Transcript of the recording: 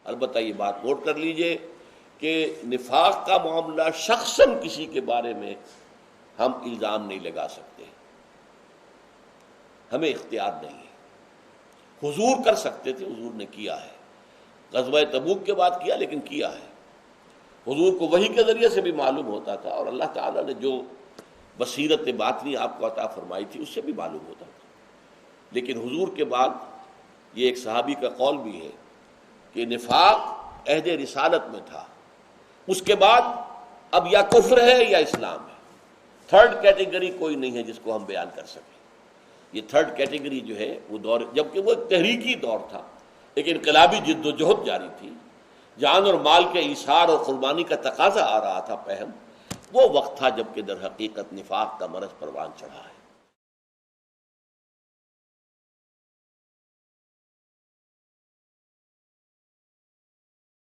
البتہ یہ بات نوٹ کر لیجئے کہ نفاق کا معاملہ شخصاً کسی کے بارے میں ہم الزام نہیں لگا سکتے، ہمیں اختیار نہیں ہے۔ حضور کر سکتے تھے، حضور نے کیا ہے، غزوہ تبوک کے بعد کیا، لیکن کیا ہے۔ حضور کو وحی کے ذریعے سے بھی معلوم ہوتا تھا، اور اللہ تعالیٰ نے جو بصیرت باطنی آپ کو عطا فرمائی تھی اس سے بھی معلوم ہوتا تھا۔ لیکن حضور کے بعد یہ ایک صحابی کا قول بھی ہے کہ نفاق عہد رسالت میں تھا، اس کے بعد اب یا کفر ہے یا اسلام ہے، تھرڈ کیٹیگری کوئی نہیں ہے جس کو ہم بیان کر سکیں۔ یہ تھرڈ کیٹیگری جو ہے وہ دور، جبکہ وہ ایک تحریکی دور تھا، ایک انقلابی جد و جہد جاری تھی، جان اور مال کے ایثار اور قربانی کا تقاضا آ رہا تھا پہم، وہ وقت تھا جب کہ در حقیقت نفاق کا مرض پروان چڑھا ہے۔